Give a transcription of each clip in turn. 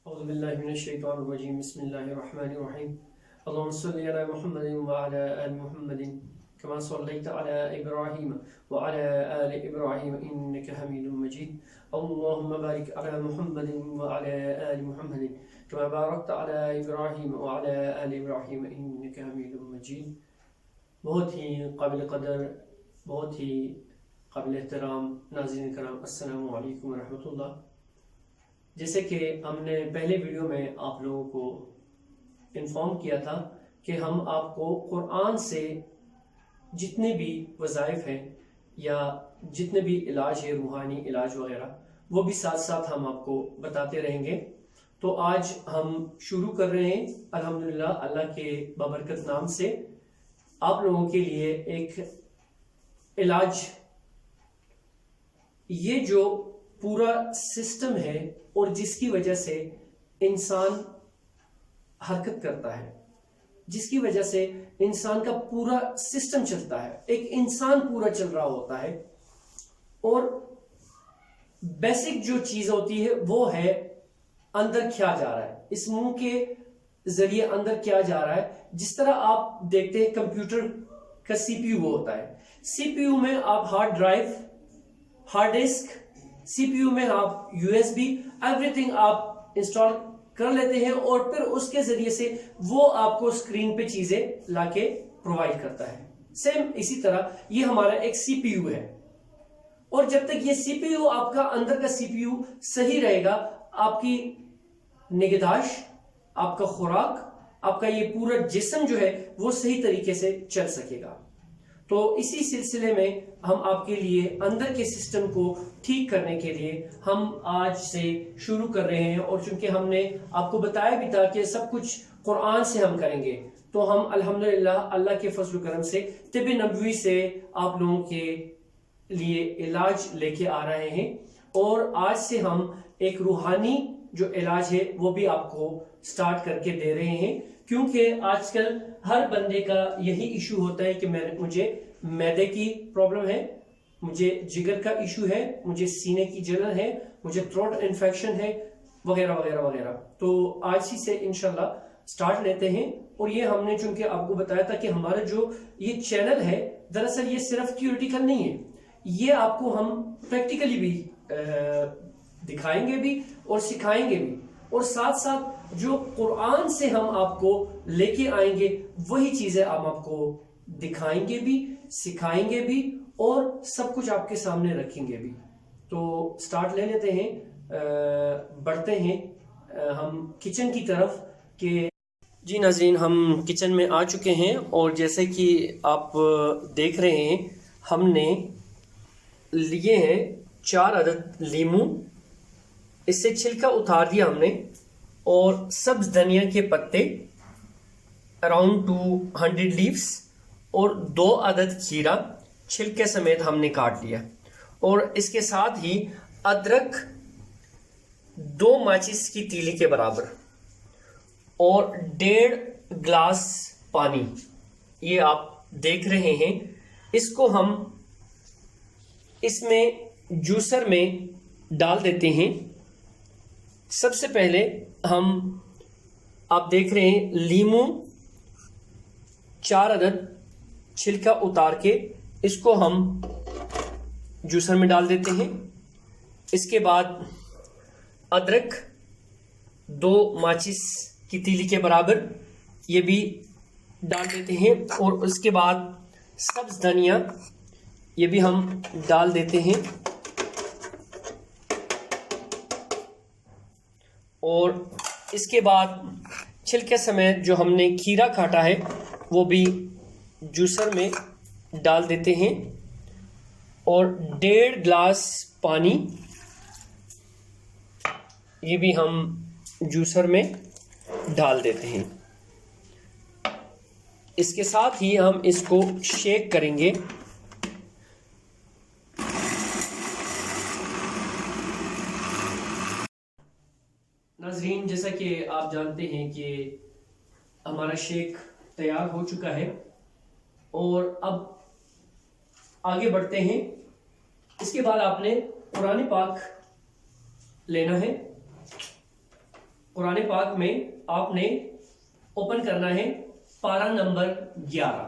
औज़ुबिल्लाहिमिनश्शैतानिर्रजीम बिस्मिल्लाहिर्रहमानिर्रहीम अल्लाहुम्मा सल्लि अला मुहम्मदिन व अला आलि मुहम्मदिन कमा सल्लैता अला इब्राहीम व अला आलि इब्राहीम इन्नका हमीदुम मजीद अल्लाहुम्मा बारिक अला मुहम्मदिन व अला आलि मुहम्मदिन कमा बारकता अला इब्राहीम व अला आलि इब्राहीम इन्नका हमीदुम मजीद। बहुत ही काबिल कदर, बहुत ही काबिल एहतराम नाज़रीन कराम, अस्सलामु अलैकुम व रहमतुल्लाह। जैसे कि हमने पहले वीडियो में आप लोगों को इन्फॉर्म किया था कि हम आपको कुरान से जितने भी वज़ाइफ हैं या जितने भी इलाज है, रूहानी इलाज वगैरह, वो भी साथ साथ हम आपको बताते रहेंगे। तो आज हम शुरू कर रहे हैं अल्हम्दुलिल्लाह अल्लाह के बबरकत नाम से आप लोगों के लिए एक इलाज। ये जो पूरा सिस्टम है और जिसकी वजह से इंसान हरकत करता है, जिसकी वजह से इंसान का पूरा सिस्टम चलता है, एक इंसान पूरा चल रहा होता है। और बेसिक जो चीज होती है वो है अंदर क्या जा रहा है, इस मुंह के जरिए अंदर क्या जा रहा है। जिस तरह आप देखते हैं कंप्यूटर का सीपीयू होता है, सीपीयू में आप hard drive, hard disk, CPU में आप यूएसबी, एवरीथिंग आप इंस्टॉल कर लेते हैं और फिर उसके जरिए से वो आपको स्क्रीन पे चीजें लाके प्रोवाइड करता है। सेम इसी तरह ये हमारा एक सीपीयू है। और जब तक ये सीपीयू, आपका अंदर का सीपीयू सही रहेगा, आपकी निगहदाश्त, आपका खुराक, आपका ये पूरा जिस्म जो है वो सही तरीके से चल सकेगा। तो इसी सिलसिले में हम आपके लिए अंदर के सिस्टम को ठीक करने के लिए हम आज से शुरू कर रहे हैं। और चूंकि हमने आपको बताया भी था कि सब कुछ कुरान से हम करेंगे, तो हम अल्हम्दुलिल्लाह अल्लाह के फजल करम से तिब नबवी से आप लोगों के लिए इलाज लेके आ रहे हैं। और आज से हम एक रूहानी जो इलाज है वो भी आपको स्टार्ट करके दे रहे हैं, क्योंकि आजकल हर बंदे का यही इशू होता है कि मुझे मैदे की प्रॉब्लम है, मुझे जिगर का इशू है, मुझे सीने की जलन है, मुझे थ्रोट इन्फेक्शन है, वगैरह वगैरह वगैरह। तो आज ही से इंशाल्लाह स्टार्ट लेते हैं। और ये हमने चूंकि आपको बताया था कि हमारा जो ये चैनल है, दरअसल ये सिर्फ थियोरेटिकल नहीं है, ये आपको हम प्रैक्टिकली भी दिखाएंगे भी और सिखाएंगे भी। और साथ साथ जो कुरान से हम आपको लेके आएंगे वही चीजें हम आपको दिखाएंगे भी, सिखाएंगे भी और सब कुछ आपके सामने रखेंगे भी। तो स्टार्ट ले लेते हैं, बढ़ते हैं हम किचन की तरफ के। जी नाज़रीन, हम किचन में आ चुके हैं और जैसे कि आप देख रहे हैं, हमने लिए हैं 4 अदद लीमू, इससे छिलका उतार दिया हमने, और सब्ज धनिया के पत्ते अराउंड 200 लीव्स, और 2 अदद खीरा छिलके समेत हमने काट लिया। और इसके साथ ही अदरक 2 माचिस की तीली के बराबर और 1.5 ग्लास पानी, ये आप देख रहे हैं। इसको हम इसमें जूसर में डाल देते हैं। सबसे पहले हम, आप देख रहे हैं, लीमू 4 अदद छिलका उतार के इसको हम जूसर में डाल देते हैं। इसके बाद अदरक 2 माचिस की तीली के बराबर ये भी डाल देते हैं। और उसके बाद सब्ज धनिया ये भी हम डाल देते हैं। और इसके बाद छिलके समेत जो हमने खीरा काटा है वो भी जूसर में डाल देते हैं। और 1.5 ग्लास पानी ये भी हम जूसर में डाल देते हैं। इसके साथ ही हम इसको शेक करेंगे। नाज़रीन, जैसा कि आप जानते हैं कि हमारा शेक तैयार हो चुका है और अब आगे बढ़ते हैं। इसके बाद आपने कुरान पाक लेना है कुरान पाक में आपने ओपन करना है पारा नंबर 11।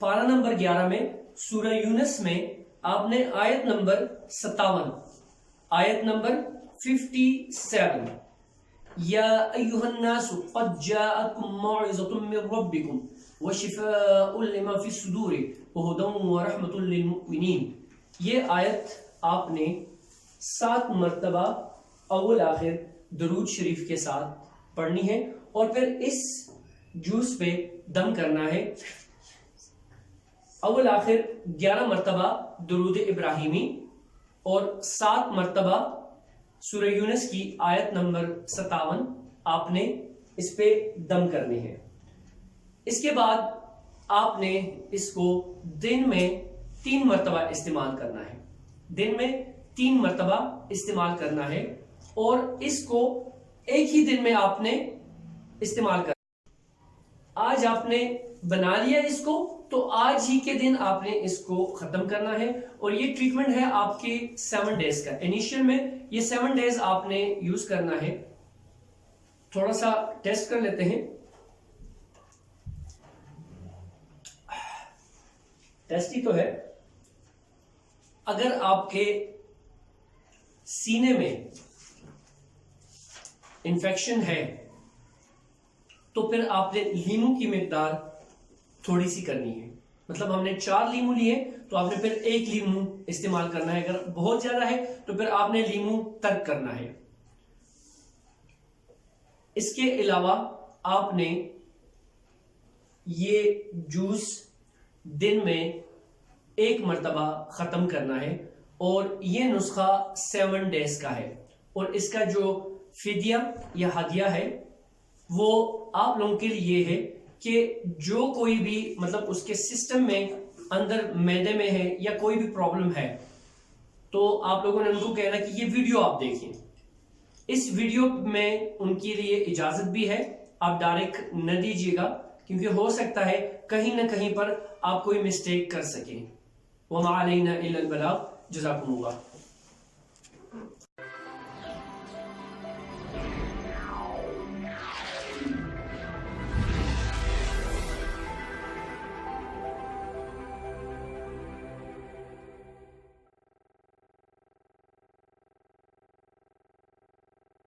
पारा नंबर 11 में सूरह यूनुस में आपने आयत नंबर 57, आयत नंबर 57, या अय्युहन्नासु क़द जाअकुम मौइज़तुम मिर रब्बिकुम व शिफ़ाउन लिमा फ़िस्सुदूरि व हुदन व रहमतुल लिल मुमिनीन। ये आयत आपने 7 मरतबा अव्वल आखिर दरूद शरीफ के साथ पढ़नी है और फिर इस जूस पे दम करना है। अव्वल आखिर 11 मरतबा दरूद इब्राहिमी और 7 मरतबा सूरह यूनुस की आयत नंबर 57 आपने इस पे दम करनी है। इसके बाद आपने इसको दिन में 3 मरतबा इस्तेमाल करना है, दिन में 3 मरतबा इस्तेमाल करना है और इसको एक ही दिन में आपने इस्तेमाल करना। आज आपने बना लिया इसको तो आज ही के दिन आपने इसको खत्म करना है और ये ट्रीटमेंट है आपके 7 डेज का। इनिशियल में ये 7 डेज आपने यूज करना है। थोड़ा सा टेस्ट कर लेते हैं। टेस्ट ही तो है। अगर आपके सीने में इंफेक्शन है तो फिर आपने लीमू की मिकदार थोड़ी सी करनी है। मतलब हमने 4 लीमू लिए तो आपने फिर 1 लीमू इस्तेमाल करना है। अगर बहुत ज्यादा है तो फिर आपने लीमू तर्क करना है। इसके अलावा आपने ये जूस दिन में 1 मरतबा खत्म करना है और ये नुस्खा 7 डेज का है और इसका जो फिदिया या हदिया है वो आप लोगों के लिए है कि जो कोई भी मतलब उसके सिस्टम में अंदर मैदे में है या कोई भी प्रॉब्लम है तो आप लोगों ने उनको कहना कि ये वीडियो आप देखें। इस वीडियो में उनके लिए इजाजत भी है, आप डायरेक्ट न दीजिएगा क्योंकि हो सकता है कहीं ना कहीं पर आप कोई मिस्टेक कर सके। वमा अलैना इल्लल बलाग। जज़ाकुमुल्लाह।